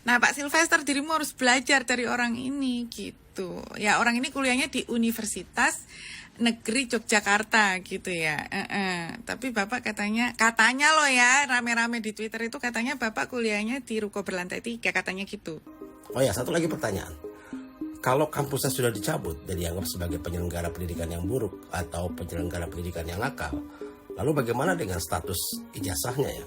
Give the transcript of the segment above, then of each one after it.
Nah, Pak Sylvester, dirimu harus belajar dari orang ini gitu. Ya, orang ini kuliahnya di Universitas Negeri Yogyakarta gitu ya. Tapi Bapak katanya loh ya, rame-rame di Twitter itu katanya Bapak kuliahnya di Ruko Berlantai 3, katanya gitu. Oh ya, satu lagi pertanyaan. Kalau kampusnya sudah dicabut dan dianggap sebagai penyelenggara pendidikan yang buruk atau penyelenggara pendidikan yang nakal, lalu bagaimana dengan status ijazahnya ya?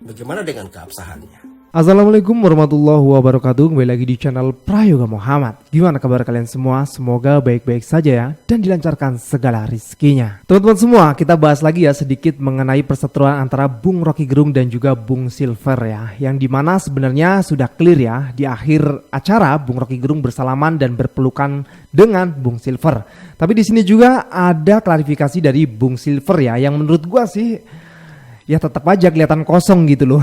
Bagaimana dengan keabsahannya? Assalamualaikum warahmatullahi wabarakatuh. Kembali lagi di channel Prayoga Muhammad. Gimana kabar kalian semua? Semoga baik-baik saja ya, dan dilancarkan segala rizkinya. Teman-teman semua, kita bahas lagi ya sedikit mengenai perseteruan antara Bung Rocky Gerung dan juga Bung Silver ya, yang dimana sebenarnya sudah clear ya, di akhir acara Bung Rocky Gerung bersalaman dan berpelukan dengan Bung Silver. Tapi di sini juga ada klarifikasi dari Bung Silver ya, yang menurut gua sih ya tetap aja kelihatan kosong gitu loh.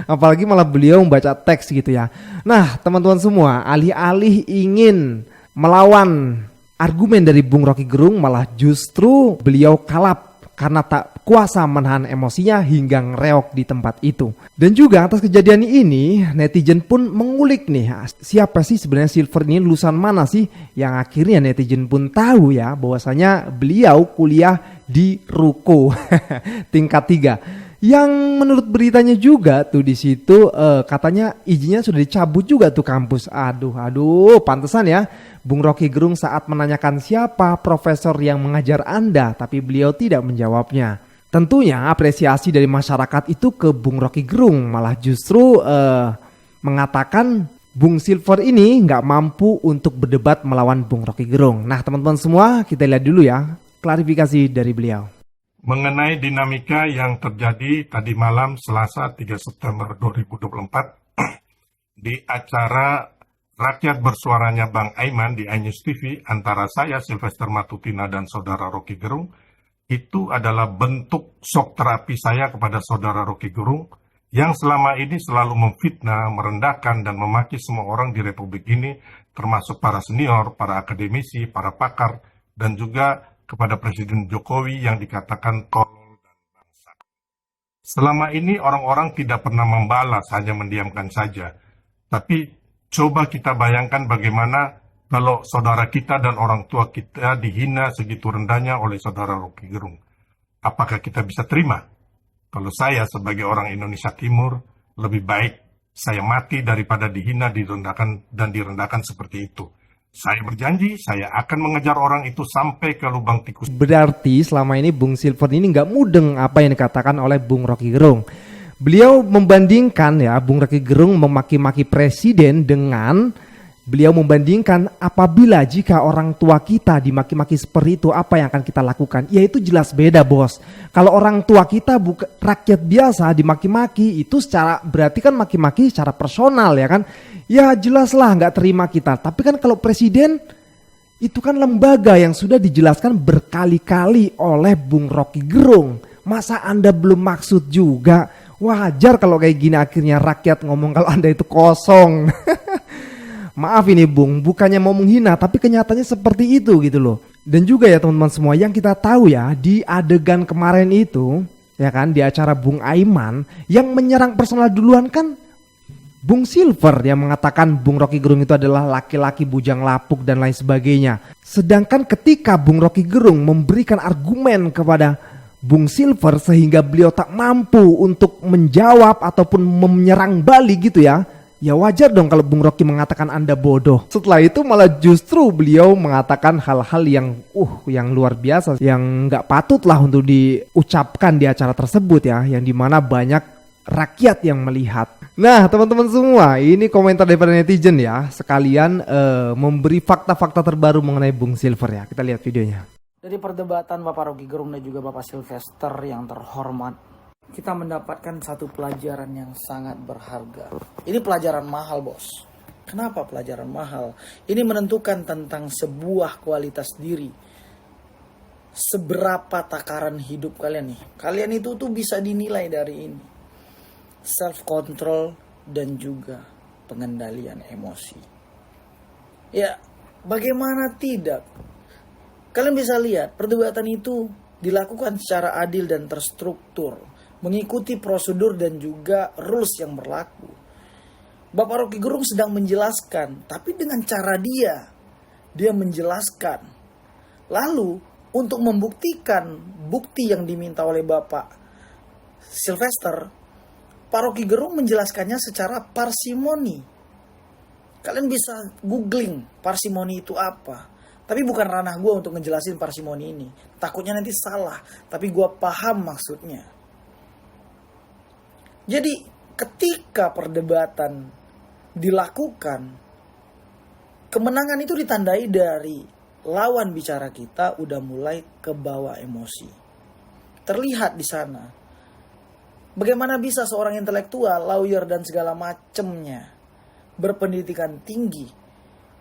Apalagi malah beliau membaca teks gitu ya. Nah teman-teman semua, alih-alih ingin melawan argumen dari Bung Rocky Gerung, malah justru beliau kalap karena tak kuasa menahan emosinya hingga ngereok di tempat itu. Dan juga atas kejadian ini, netizen pun mengulik nih, siapa sih sebenarnya Silver ini, lulusan mana sih? Yang akhirnya netizen pun tahu ya bahwasanya beliau kuliah di Ruko tingkat 3. Yang menurut beritanya juga tuh di situ katanya izinnya sudah dicabut juga tuh kampus. Aduh, pantesan ya Bung Rocky Gerung saat menanyakan siapa profesor yang mengajar Anda, tapi beliau tidak menjawabnya. Tentunya apresiasi dari masyarakat itu ke Bung Rocky Gerung, malah justru mengatakan Bung Silver ini nggak mampu untuk berdebat melawan Bung Rocky Gerung. Nah teman-teman semua, kita lihat dulu ya klarifikasi dari beliau. Mengenai dinamika yang terjadi tadi malam Selasa 3 September 2024 di acara Rakyat Bersuaranya Bang Aiman di iNews TV antara saya Sylvester Matutina dan saudara Rocky Gerung, itu adalah bentuk shock terapi saya kepada saudara Rocky Gerung yang selama ini selalu memfitnah, merendahkan dan memaki semua orang di Republik ini, termasuk para senior, para akademisi, para pakar, dan juga kepada Presiden Jokowi yang dikatakan tolol dan bangsa. Selama ini orang-orang tidak pernah membalas, hanya mendiamkan saja. Tapi coba kita bayangkan bagaimana kalau saudara kita dan orang tua kita dihina segitu rendahnya oleh saudara Rocky Gerung. Apakah kita bisa terima? Kalau saya sebagai orang Indonesia Timur, lebih baik saya mati daripada dihina, direndahkan seperti itu. Saya berjanji, saya akan mengejar orang itu sampai ke lubang tikus. Berarti selama ini Bung Silver ini nggak mudeng apa yang dikatakan oleh Bung Rocky Gerung. Beliau membandingkan ya, Bung Rocky Gerung memaki-maki presiden dengan beliau membandingkan apabila jika orang tua kita dimaki-maki seperti itu, apa yang akan kita lakukan? Ya itu jelas beda bos. Kalau orang tua kita rakyat biasa dimaki-maki, itu secara berarti kan maki-maki secara personal ya kan. Ya jelaslah nggak terima kita. Tapi kan kalau presiden itu kan lembaga yang sudah dijelaskan berkali-kali oleh Bung Rocky Gerung. Masa Anda belum maksud juga? Wajar kalau kayak gini akhirnya rakyat ngomong kalau Anda itu kosong. Maaf ini Bung, bukannya mau menghina, tapi kenyataannya seperti itu gitu loh. Dan juga ya teman-teman semua, yang kita tahu ya di adegan kemarin itu, ya kan, di acara Bung Aiman, yang menyerang personal duluan kan Bung Silver yang mengatakan Bung Rocky Gerung itu adalah laki-laki bujang lapuk dan lain sebagainya. Sedangkan ketika Bung Rocky Gerung memberikan argumen kepada Bung Silver sehingga beliau tak mampu untuk menjawab ataupun menyerang balik gitu ya. Ya wajar dong kalau Bung Rocky mengatakan Anda bodoh. Setelah itu malah justru beliau mengatakan hal-hal yang luar biasa, yang nggak patut lah untuk diucapkan di acara tersebut ya, yang dimana banyak rakyat yang melihat. Nah teman-teman semua, ini komentar daripada netizen ya, sekalian memberi fakta-fakta terbaru mengenai Bung Silver ya. Kita lihat videonya. Dari perdebatan Bapak Rocky Gerung dan juga Bapak Sylvester yang terhormat, kita mendapatkan satu pelajaran yang sangat berharga. Ini pelajaran mahal bos. Kenapa pelajaran mahal? Ini menentukan tentang sebuah kualitas diri. Seberapa takaran hidup kalian nih. Kalian itu tuh bisa dinilai dari ini. Self control dan juga pengendalian emosi. Ya, bagaimana tidak? Kalian bisa lihat perdebatan itu dilakukan secara adil dan terstruktur, mengikuti prosedur dan juga rules yang berlaku. Bapak Rocky Gerung sedang menjelaskan, tapi dengan cara dia menjelaskan. Lalu untuk membuktikan bukti yang diminta oleh Bapak Sylvester, Pak Rocky Gerung menjelaskannya secara parsimoni. Kalian bisa googling parsimoni itu apa. Tapi bukan ranah gue untuk ngejelasin parsimoni ini. Takutnya nanti salah, tapi gue paham maksudnya. Jadi ketika perdebatan dilakukan, kemenangan itu ditandai dari lawan bicara kita udah mulai kebawa emosi. Terlihat di sana. Bagaimana bisa seorang intelektual, lawyer dan segala macemnya, berpendidikan tinggi,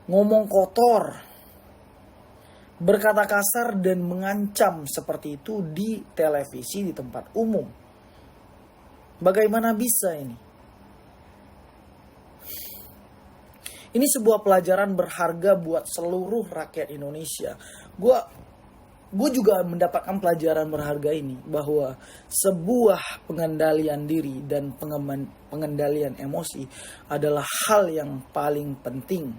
ngomong kotor, berkata kasar dan mengancam seperti itu di televisi, di tempat umum. Bagaimana bisa ini? Ini sebuah pelajaran berharga buat seluruh rakyat Indonesia. Gue juga mendapatkan pelajaran berharga ini, bahwa sebuah pengendalian diri dan pengendalian emosi adalah hal yang paling penting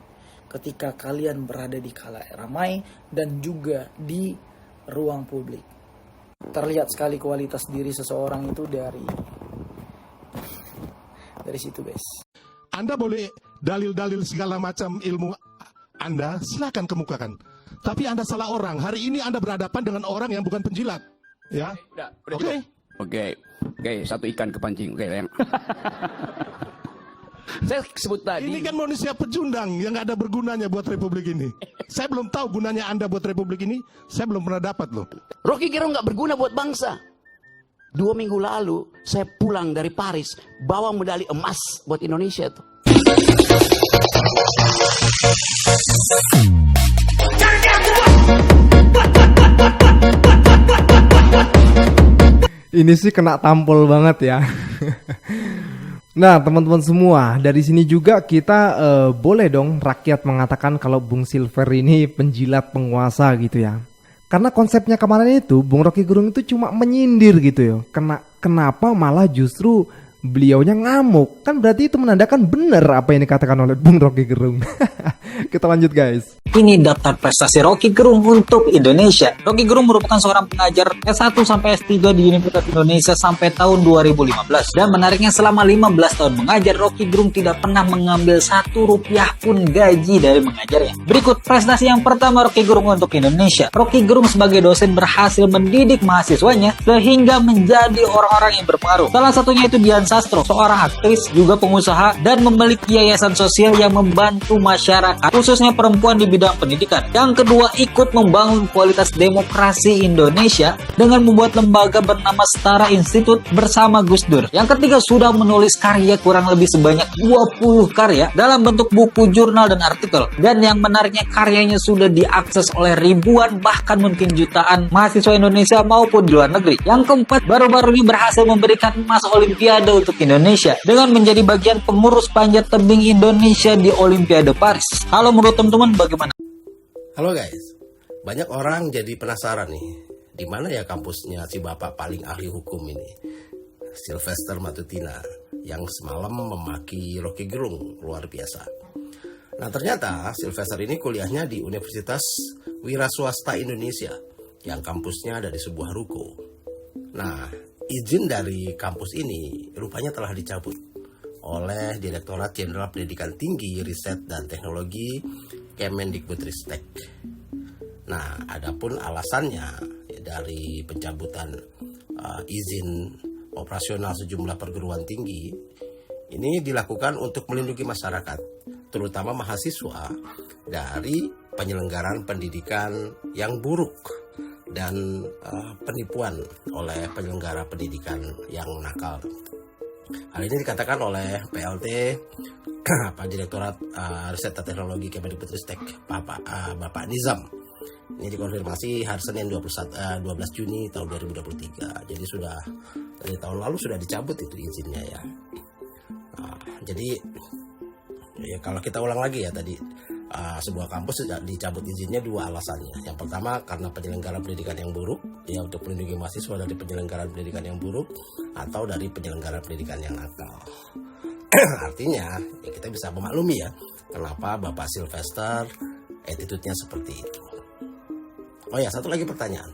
ketika kalian berada di khalayak ramai dan juga di ruang publik. Terlihat sekali kualitas diri seseorang itu dari situ, guys. Anda boleh dalil-dalil segala macam ilmu Anda, silakan kemukakan. Tapi Anda salah orang. Hari ini Anda berhadapan dengan orang yang bukan penjilat. Ya. Oke. Oke, satu ikan kepancing. Oke, yang. Saya sebut tadi. Ini kan manusia pecundang yang gak ada bergunanya buat republik ini. Saya belum tahu gunanya Anda buat republik ini. Saya belum pernah dapat loh. Rocky Gerung nggak berguna buat bangsa. 2 minggu lalu saya pulang dari Paris bawa medali emas buat Indonesia tuh. Ini sih kena tampol banget ya. Nah, teman-teman semua, dari sini juga kita boleh dong rakyat mengatakan kalau Bung Silver ini penjilat penguasa gitu ya. Karena konsepnya kemarin itu Bung Rocky Gerung itu cuma menyindir gitu ya. Kenapa malah justru beliaunya ngamuk? Kan berarti itu menandakan benar apa yang dikatakan oleh Bung Rocky Gerung. Kita lanjut guys. Ini daftar prestasi Rocky Gerung untuk Indonesia. Rocky Gerung merupakan seorang pengajar S1 sampai S3 di Universitas Indonesia sampai tahun 2015. Dan menariknya selama 15 tahun mengajar, Rocky Gerung tidak pernah mengambil 1 rupiah pun gaji dari mengajarnya. Berikut prestasi yang pertama Rocky Gerung untuk Indonesia. Rocky Gerung sebagai dosen berhasil mendidik mahasiswanya sehingga menjadi orang-orang yang berpengaruh. Salah satunya itu Dian Sastro, seorang aktris, juga pengusaha, dan memiliki yayasan sosial yang membantu masyarakat, khususnya perempuan di bidang pendidikan. Yang kedua, ikut membangun kualitas demokrasi Indonesia dengan membuat lembaga bernama Setara Institute bersama Gus Dur. Yang ketiga, sudah menulis karya kurang lebih sebanyak 20 karya dalam bentuk buku, jurnal, dan artikel. Dan yang menariknya, karyanya sudah diakses oleh ribuan bahkan mungkin jutaan mahasiswa Indonesia maupun di luar negeri. Yang keempat, baru-baru ini berhasil memberikan emas Olimpiade untuk Indonesia dengan menjadi bagian pengurus panjat tebing Indonesia di Olimpiade Paris. Halo, menurut teman-teman bagaimana? Halo guys, banyak orang jadi penasaran nih, di mana ya kampusnya si bapak paling ahli hukum ini, Sylvester Matutina, yang semalam memaki Rocky Gerung luar biasa. Nah ternyata Sylvester ini kuliahnya di Universitas Wiraswasta Indonesia, yang kampusnya ada di sebuah ruko. Nah izin dari kampus ini rupanya telah dicabut oleh Direktorat Jenderal Pendidikan Tinggi, Riset dan Teknologi Kemendikbudristek. Nah, adapun alasannya dari pencabutan izin operasional sejumlah perguruan tinggi ini dilakukan untuk melindungi masyarakat, terutama mahasiswa, dari penyelenggaraan pendidikan yang buruk dan penipuan oleh penyelenggara pendidikan yang nakal. Hal ini dikatakan oleh PLT Direktorat Riset dan Teknologi Kemendikbudristek Bapak Nizam. Ini dikonfirmasi hari Senin 12 Juni tahun 2023. Jadi sudah dari tahun lalu sudah dicabut itu izinnya ya. Nah, jadi ya kalau kita ulang lagi ya tadi, sebuah kampus sudah dicabut izinnya 2 alasannya. Yang pertama karena penyelenggaraan pendidikan yang buruk, ya untuk melindungi mahasiswa dari penyelenggaraan pendidikan yang buruk atau dari penyelenggaraan pendidikan yang nakal. Artinya ya kita bisa memaklumi ya kenapa Bapak Sylvester attitude-nya seperti itu. Oh ya, satu lagi pertanyaan.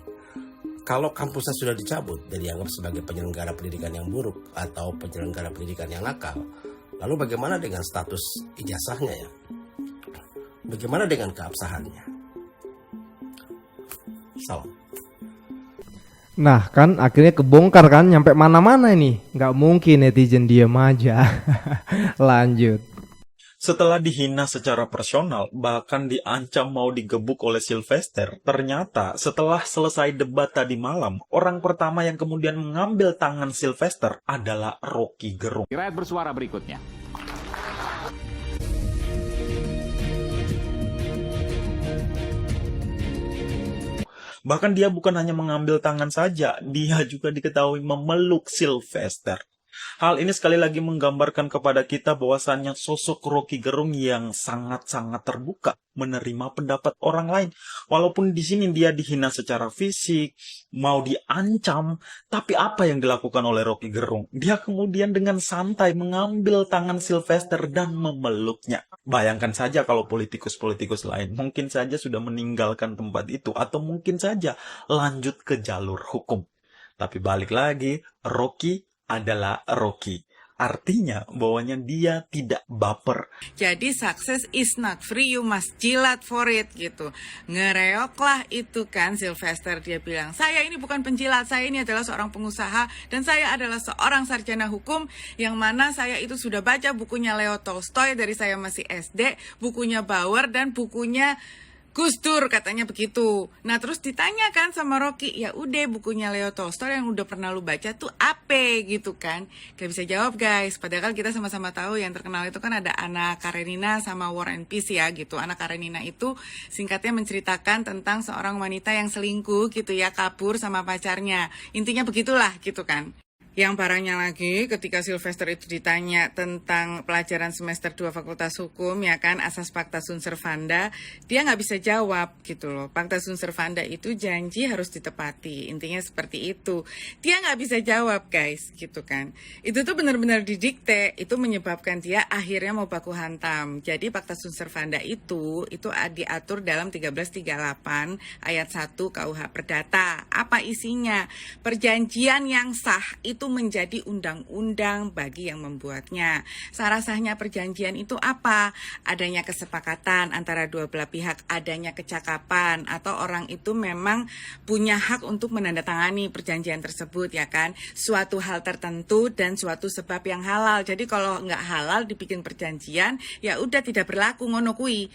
Kalau kampusnya sudah dicabut dan dianggap sebagai penyelenggara pendidikan yang buruk atau penyelenggara pendidikan yang nakal, lalu bagaimana dengan status ijazahnya ya? Bagaimana dengan keabsahannya? Salam. Nah kan akhirnya kebongkar kan, nyampe mana-mana ini. Nggak mungkin netizen diem aja. Lanjut. Setelah dihina secara personal, bahkan diancam mau digebuk oleh Sylvester, ternyata setelah selesai debat tadi malam, orang pertama yang kemudian mengambil tangan Sylvester adalah Rocky Gerung. Rakyat bersuara berikutnya. Bahkan dia bukan hanya mengambil tangan saja, dia juga diketahui memeluk Sylvester. Hal ini sekali lagi menggambarkan kepada kita bahwasannya sosok Rocky Gerung yang sangat-sangat terbuka menerima pendapat orang lain. Walaupun di sini dia dihina secara fisik, mau diancam, tapi apa yang dilakukan oleh Rocky Gerung? Dia kemudian dengan santai mengambil tangan Sylvester dan memeluknya. Bayangkan saja kalau politikus-politikus lain mungkin saja sudah meninggalkan tempat itu atau mungkin saja lanjut ke jalur hukum. Tapi balik lagi, Rocky adalah Rocky. Artinya bahwanya dia tidak baper. Jadi success is not free, you must jilat for it gitu. Ngereoklah itu kan Sylvester, dia bilang, saya ini bukan penjilat, saya ini adalah seorang pengusaha dan saya adalah seorang sarjana hukum yang mana saya itu sudah baca bukunya Leo Tolstoy dari saya masih SD, bukunya Bauer dan bukunya Gus Dur, katanya begitu. Nah terus ditanya kan sama Rocky, ya udah bukunya Leo Tolstoy yang udah pernah lu baca tuh apa gitu kan. Gak bisa jawab guys, padahal kita sama-sama tahu yang terkenal itu kan ada Anna Karenina sama War and Peace ya gitu. Anna Karenina itu singkatnya menceritakan tentang seorang wanita yang selingkuh gitu ya, kabur sama pacarnya. Intinya begitulah gitu kan. Yang parahnya lagi ketika Sylvester itu ditanya tentang pelajaran semester 2 Fakultas Hukum ya kan, asas Pacta Sunt Servanda, dia nggak bisa jawab gitu loh. Pacta Sunt Servanda itu janji harus ditepati, intinya seperti itu. Dia nggak bisa jawab guys gitu kan. Itu tuh benar-benar didikte, itu menyebabkan dia akhirnya mau baku hantam. Jadi Pacta Sunt Servanda itu diatur dalam 1338 ayat 1 KUH Perdata. Apa isinya? Perjanjian yang sah itu menjadi undang-undang bagi yang membuatnya. Syarat sahnya perjanjian itu apa? Adanya kesepakatan antara dua belah pihak, adanya kecakapan, atau orang itu memang punya hak untuk menandatangani perjanjian tersebut ya kan. Suatu hal tertentu dan suatu sebab yang halal. Jadi kalau nggak halal dibikin perjanjian, ya udah tidak berlaku, ngono kui.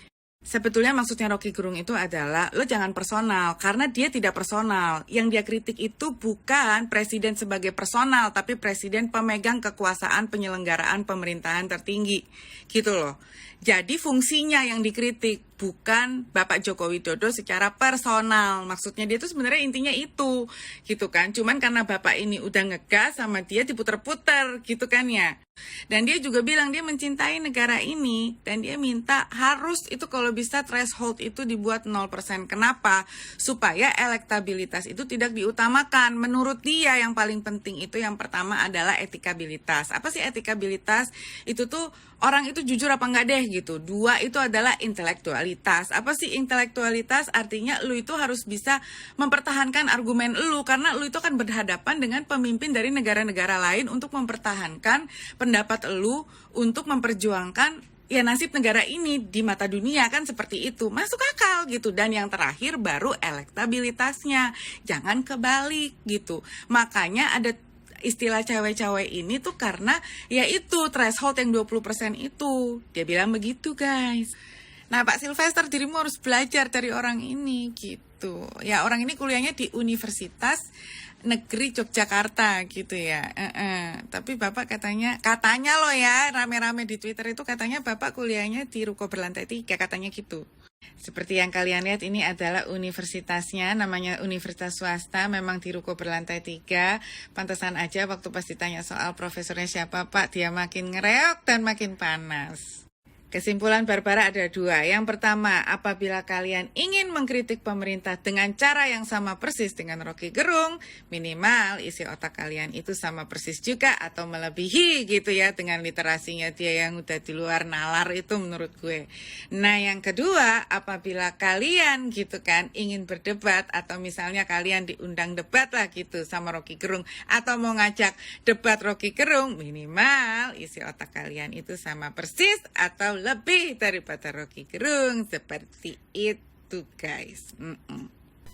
Sebetulnya maksudnya Rocky Gerung itu adalah lo jangan personal, karena dia tidak personal. Yang dia kritik itu bukan presiden sebagai personal, tapi presiden pemegang kekuasaan penyelenggaraan pemerintahan tertinggi gitu loh. Jadi fungsinya yang dikritik, bukan Bapak Joko Widodo secara personal. Maksudnya dia itu sebenarnya intinya itu gitu kan. Cuman karena Bapak ini udah ngegas sama dia diputer-puter gitu kan ya. Dan dia juga bilang dia mencintai negara ini dan dia minta harus itu kalau bisa threshold itu dibuat 0%. Kenapa? Supaya elektabilitas itu tidak diutamakan. Menurut dia yang paling penting itu yang pertama adalah etikabilitas. Apa sih etikabilitas? Itu tuh orang itu jujur apa enggak deh gitu. Dua itu adalah intelektualitas. Apa sih intelektualitas? Artinya lu itu harus bisa mempertahankan argumen lu karena lu itu akan berhadapan dengan pemimpin dari negara-negara lain untuk mempertahankan pendapat lu untuk memperjuangkan ya nasib negara ini di mata dunia kan seperti itu. Masuk akal gitu. Dan yang terakhir baru elektabilitasnya. Jangan kebalik gitu. Makanya ada istilah cewek-cewek ini tuh karena ya itu threshold yang 20% itu. Dia bilang begitu guys. Nah Pak Sylvester, dirimu harus belajar dari orang ini gitu. Ya orang ini kuliahnya di Universitas Negeri Yogyakarta gitu ya. Tapi Bapak katanya loh ya, rame-rame di Twitter itu katanya Bapak kuliahnya di Ruko Berlantai 3, katanya gitu. Seperti yang kalian lihat ini adalah universitasnya, namanya universitas swasta, memang di Ruko Berlantai 3. Pantesan aja waktu pas ditanya soal profesornya siapa Pak, dia makin ngereok dan makin panas. Kesimpulan Barbara ada dua. Yang pertama, apabila kalian ingin mengkritik pemerintah dengan cara yang sama persis dengan Rocky Gerung, minimal isi otak kalian itu sama persis juga atau melebihi gitu ya dengan literasinya dia yang udah di luar nalar itu menurut gue. Nah yang kedua, apabila kalian gitu kan ingin berdebat atau misalnya kalian diundang debat lah gitu sama Rocky Gerung atau mau ngajak debat Rocky Gerung, minimal isi otak kalian itu sama persis atau lebih daripada Rocky Gerung, seperti itu guys.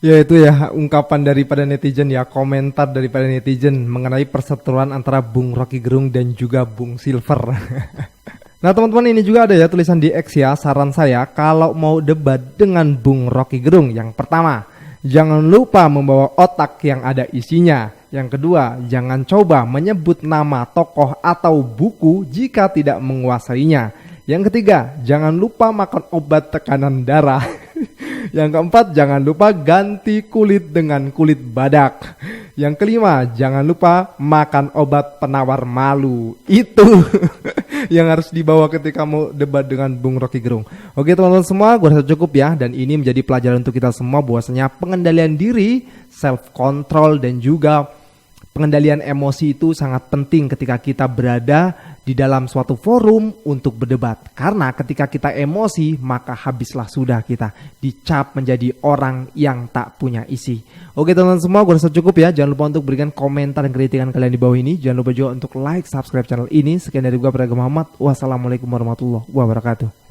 Ya itu ya ungkapan daripada netizen ya, komentar daripada netizen mengenai perseteruan antara Bung Rocky Gerung dan juga Bung Silver. Nah teman-teman, ini juga ada ya tulisan di X ya, saran saya kalau mau debat dengan Bung Rocky Gerung, yang pertama, jangan lupa membawa otak yang ada isinya. Yang kedua, jangan coba menyebut nama tokoh atau buku jika tidak menguasainya. Yang ketiga, jangan lupa makan obat tekanan darah. Yang keempat, jangan lupa ganti kulit dengan kulit badak. Yang kelima, jangan lupa makan obat penawar malu. Itu yang harus dibawa ketika mau debat dengan Bung Rocky Gerung. Oke teman-teman semua, gue rasa cukup ya. Dan ini menjadi pelajaran untuk kita semua bahwasanya pengendalian diri, self control dan juga pengendalian emosi itu sangat penting ketika kita berada di dalam suatu forum untuk berdebat. Karena ketika kita emosi, maka habislah sudah kita dicap menjadi orang yang tak punya isi. Oke teman-teman semua, gue rasa cukup ya. Jangan lupa untuk berikan komentar dan kritikan kalian di bawah ini. Jangan lupa juga untuk like, subscribe channel ini. Sekian dari gue, Praga Muhammad. Wassalamualaikum warahmatullahi wabarakatuh.